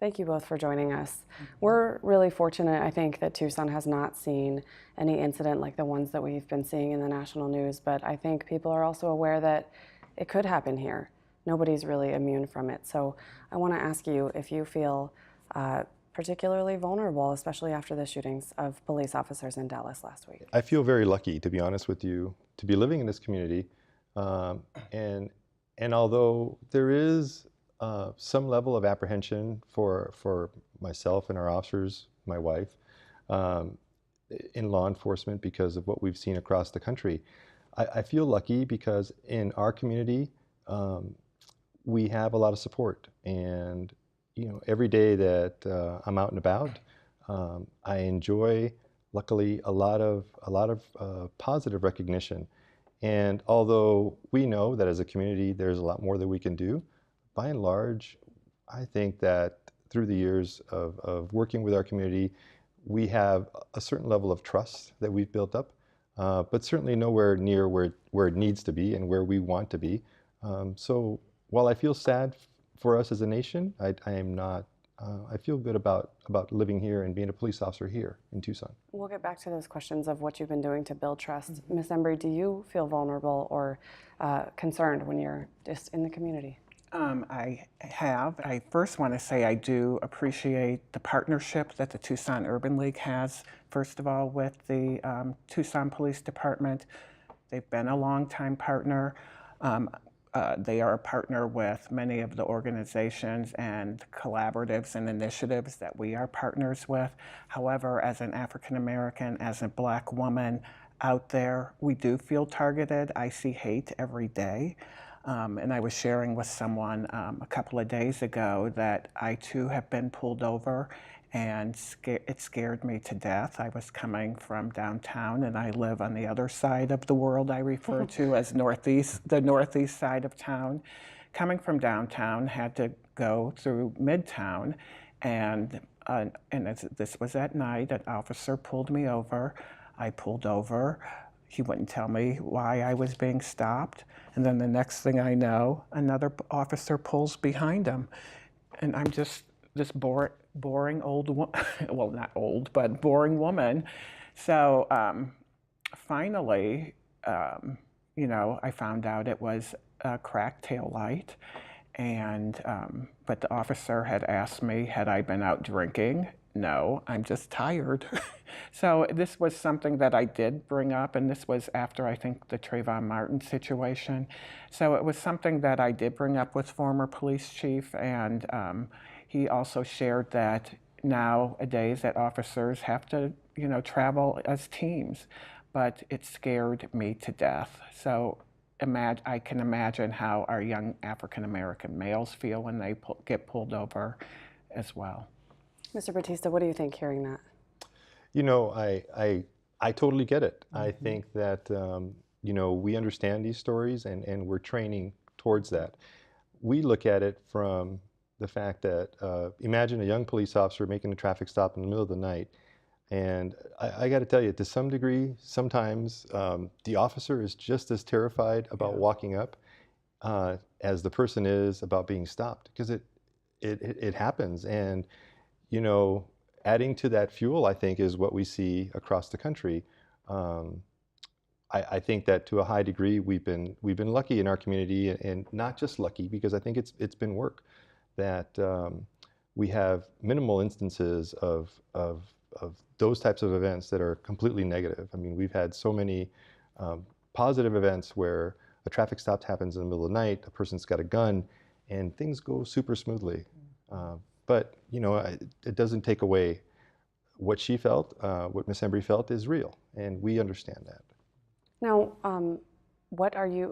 Thank you both for joining us. We're really fortunate, I think, that Tucson has not seen any incident like the ones that we've been seeing in the national news, but I think people are also aware that it could happen here. Nobody's really immune from it. So I want to ask you if you feel particularly vulnerable, especially after the shootings of police officers in Dallas last week. I feel very lucky, to be honest with you, to be living in this community. And although there is some level of apprehension for myself and our officers, my wife, in law enforcement because of what we've seen across the country, I feel lucky because in our community, we have a lot of support. And every day that I'm out and about, I enjoy, luckily, a lot of positive recognition. And although we know that as a community there's a lot more that we can do, by and large, I think that through the years of working with our community, we have a certain level of trust that we've built up, but certainly nowhere near where it needs to be and where we want to be. So while I feel sad for us as a nation, I am not. I feel good about living here and being a police officer here in Tucson. We'll get back to those questions of what you've been doing to build trust. Ms. Embry, do you feel vulnerable or concerned when you're just in the community? I have. I first want to say I do appreciate the partnership that the Tucson Urban League has, first of all, with the Tucson Police Department. They've been a longtime partner. They are a partner with many of the organizations and collaboratives and initiatives that we are partners with. However, as an African American, as a Black woman out there, we do feel targeted. I see hate every day. And I was sharing with someone a couple of days ago that I too have been pulled over, and it scared me to death. I was coming from downtown, and I live on the other side of the world I refer to as the northeast side of town. Coming from downtown, had to go through Midtown, and this was at night. An officer pulled me over. I pulled over. He wouldn't tell me why I was being stopped. And then the next thing I know, another officer pulls behind him. And I'm just this boring old woman, well, not old, but boring woman. So finally, I found out it was a cracked tail light. And, but the officer had asked me, had I been out drinking? No, I'm just tired. So this was something that I did bring up, and this was after, I think, the Trayvon Martin situation. So it was something that I did bring up with former police chief, and he also shared that nowadays that officers have to, travel as teams, but it scared me to death. So I can imagine how our young African-American males feel when they get pulled over as well. Mr. Batista, what do you think hearing that? I totally get it. I think that, we understand these stories and we're training towards that. We look at it from the fact that, imagine a young police officer making a traffic stop in the middle of the night. And I got to tell you, to some degree, sometimes the officer is just as terrified about walking up as the person is about being stopped, because it happens. And adding to that fuel, I think, is what we see across the country. I think that to a high degree, we've been lucky in our community, and not just lucky, because I think it's been work, that we have minimal instances of those types of events that are completely negative. I mean, we've had so many positive events where a traffic stop happens in the middle of the night, a person's got a gun, and things go super smoothly. But it doesn't take away what she felt. What Ms. Embry felt is real, and we understand that. Now,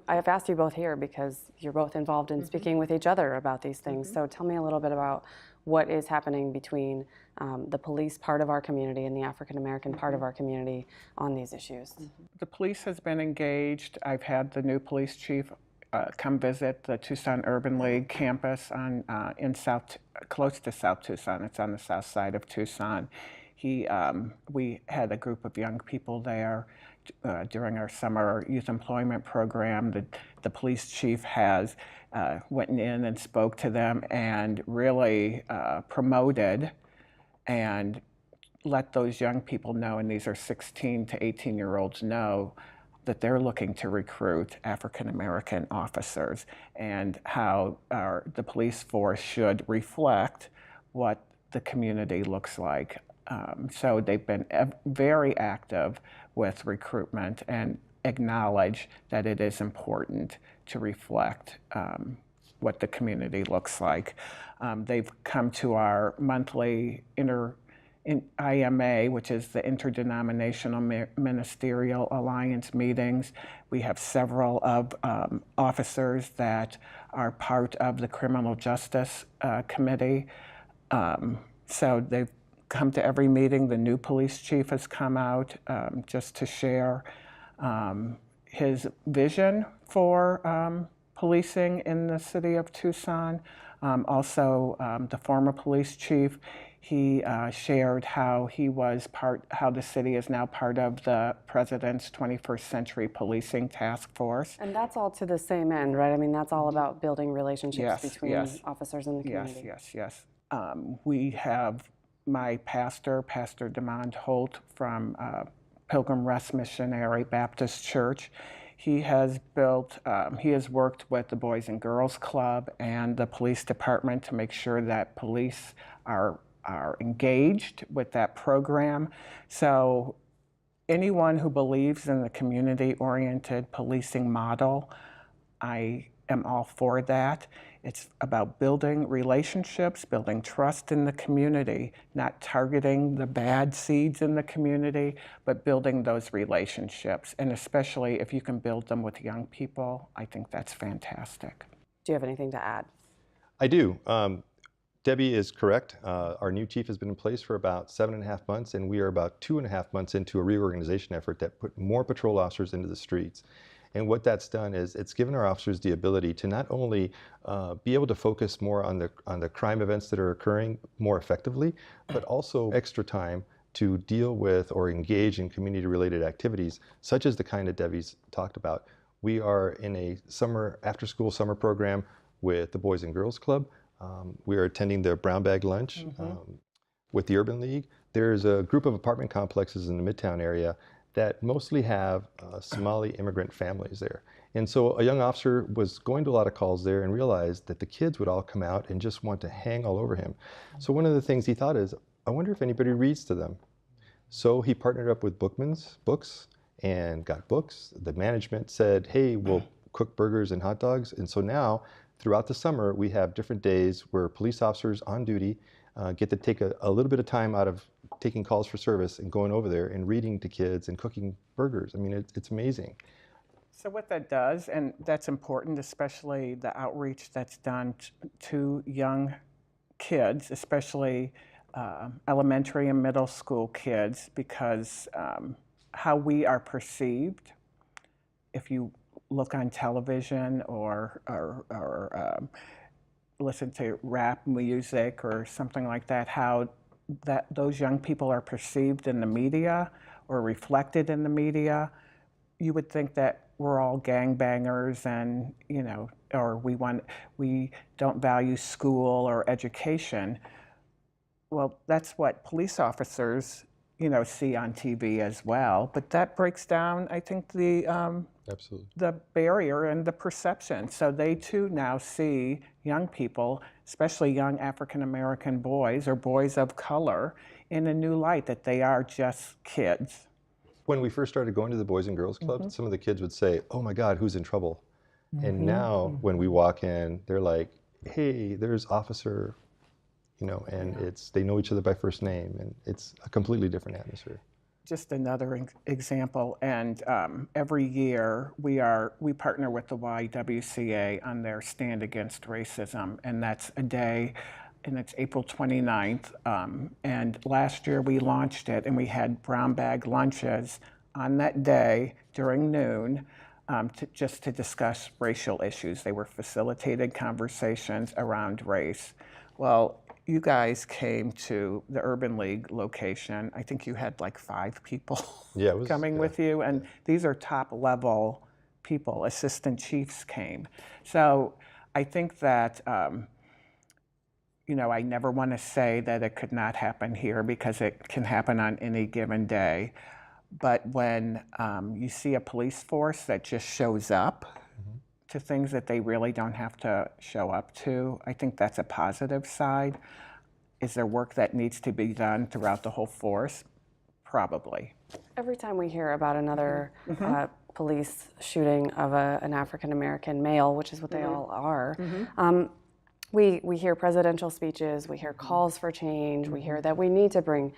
I've asked you both here because you're both involved in speaking with each other about these things. So tell me a little bit about what is happening between the police part of our community and the African-American part of our community on these issues. The police has been engaged. I've had the new police chief come visit the Tucson Urban League campus close to South Tucson. It's on the south side of Tucson. We had a group of young people there during our summer youth employment program. The police chief has went in and spoke to them and really promoted and let those young people know, and these are 16 to 18-year-olds, know that they're looking to recruit African American officers and how the police force should reflect what the community looks like. So they've been very active with recruitment and acknowledge that it is important to reflect what the community looks like. They've come to our monthly IMA, which is the Interdenominational Ministerial Alliance meetings. We have several of officers that are part of the Criminal Justice Committee. So they've come to every meeting. The new police chief has come out just to share his vision for policing in the city of Tucson. Also, the former police chief, he shared how how the city is now part of the President's 21st Century Policing Task Force. And that's all to the same end, right? I mean, that's all about building relationships between officers in the community. Yes. We have my pastor, Pastor DeMond Holt from Pilgrim Rest Missionary Baptist Church. He has worked with the Boys and Girls Club and the police department to make sure that police are engaged with that program. So anyone who believes in the community-oriented policing model, I am all for that. It's about building relationships, building trust in the community, not targeting the bad seeds in the community, but building those relationships. And especially if you can build them with young people, I think that's fantastic. Do you have anything to add? I do. Debbie is correct. Our new chief has been in place for about 7.5 months, and we are about 2.5 months into a reorganization effort that put more patrol officers into the streets. And what that's done is it's given our officers the ability to not only be able to focus more on the crime events that are occurring more effectively, but also extra time to deal with or engage in community-related activities, such as the kind that Debbie's talked about. We are in a after-school summer program with the Boys and Girls Club. We are attending the Brown Bag Lunch with the Urban League. There's a group of apartment complexes in the Midtown area that mostly have Somali immigrant families there. And so a young officer was going to a lot of calls there and realized that the kids would all come out and just want to hang all over him. So one of the things he thought is, I wonder if anybody reads to them. So he partnered up with Bookman's Books and got books. The management said, hey, we'll cook burgers and hot dogs. And so now, throughout the summer, we have different days where police officers on duty get to take a little bit of time out of taking calls for service and going over there and reading to kids and cooking burgers. I mean, it's amazing. So what that does, and that's important, especially the outreach that's done to young kids, especially elementary and middle school kids, because how we are perceived, if you look on television or listen to rap music or something like that, how those young people are perceived in the media or reflected in the media, you would think that we're all gangbangers and, or we don't value school or education. Well, that's what police officers, see on TV as well. But that breaks down, I think, Absolutely. the barrier and the perception. So they too now see young people, especially young African American boys or boys of color, in a new light, that they are just kids. When we first started going to the Boys and Girls Club, some of the kids would say, oh my God, who's in trouble? And now when we walk in, they're like, hey, there's Officer, and they know each other by first name, and it's a completely different atmosphere. Just another example, and every year we partner with the YWCA on their Stand Against Racism, and that's a day, and it's April 29th, and last year we launched it, and we had brown bag lunches on that day during noon, just to discuss racial issues. They were facilitated conversations around race. Well, you guys came to the Urban League location. I think you had like 5 people coming with you, and these are top level people. Assistant chiefs came. So I think that, you know, I never want to say that it could not happen here because it can happen on any given day. But when you see a police force that just shows up to things that they really don't have to show up to, I think that's a positive side. Is there work that needs to be done throughout the whole force? Probably. Every time we hear about another police shooting of an African American male, which is what they all are, we hear presidential speeches, we hear calls for change, we hear that we need to bring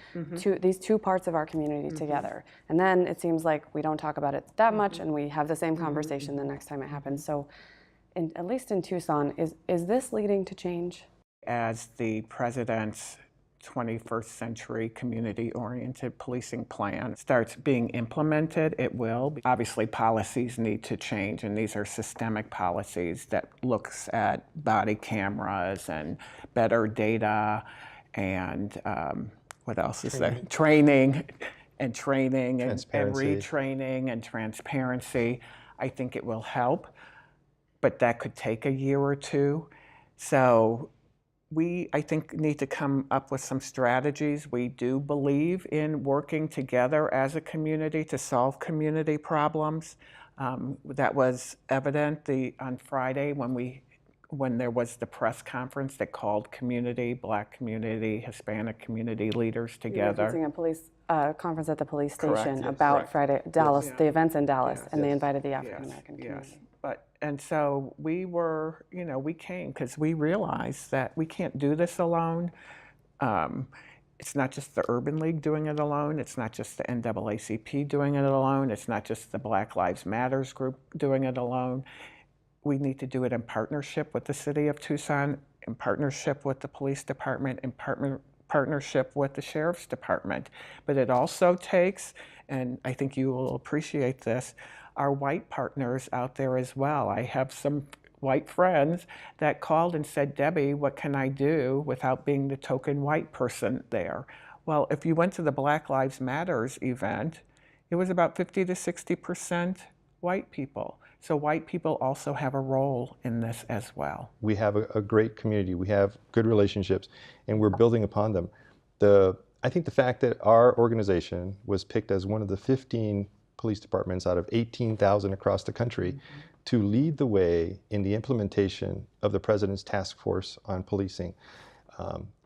these two parts of our community together. And then it seems like we don't talk about it that much, and we have the same conversation the next time it happens. So, at least in Tucson, is this leading to change? As the president's 21st century community-oriented policing plan starts being implemented, it will. Obviously, policies need to change, and these are systemic policies that looks at body cameras and better data and what else is there? Training and retraining and transparency. I think it will help, but that could take a year or two. So we, I think, need to come up with some strategies. We do believe in working together as a community to solve community problems. That was evident on Friday when there was the press conference that called Black community, Hispanic community leaders together. You're referencing a police conference at the police Correct. station Yes. about Correct. Friday, Dallas, Yes. the events in Dallas, Yes. and they Yes. invited the African American Yes. community. And so we were, you know, we came because we realized that we can't do this alone. It's not just the Urban League doing it alone. It's not just the NAACP doing it alone. It's not just the Black Lives Matters group doing it alone. We need to do it in partnership with the city of Tucson, in partnership with the police department, in partnership with the sheriff's department. But it also takes, and I think you will appreciate this, our white partners out there as well. I have some white friends that called and said, Debbie, what can I do without being the token white person there? Well, if you went to the Black Lives Matters event, it was about 50 to 60% white people. So white people also have a role in this as well. We have a great community. We have good relationships, and we're building upon them. I think the fact that our organization was picked as one of the 15 police departments out of 18,000 across the country to lead the way in the implementation of the President's Task Force on Policing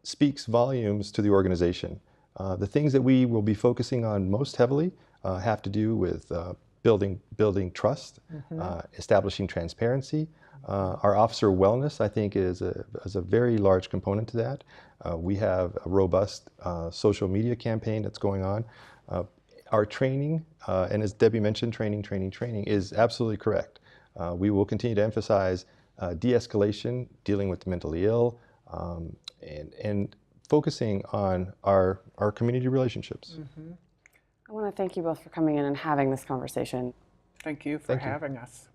speaks volumes to the organization. The things that we will be focusing on most heavily have to do with building trust, establishing transparency. Our officer wellness, I think, is a very large component to that. We have a robust social media campaign that's going on. Our training, and as Debbie mentioned, training is absolutely correct. We will continue to emphasize de-escalation, dealing with the mentally ill, and focusing on our community relationships. I want to thank you both for coming in and having this conversation. Thank you for having us.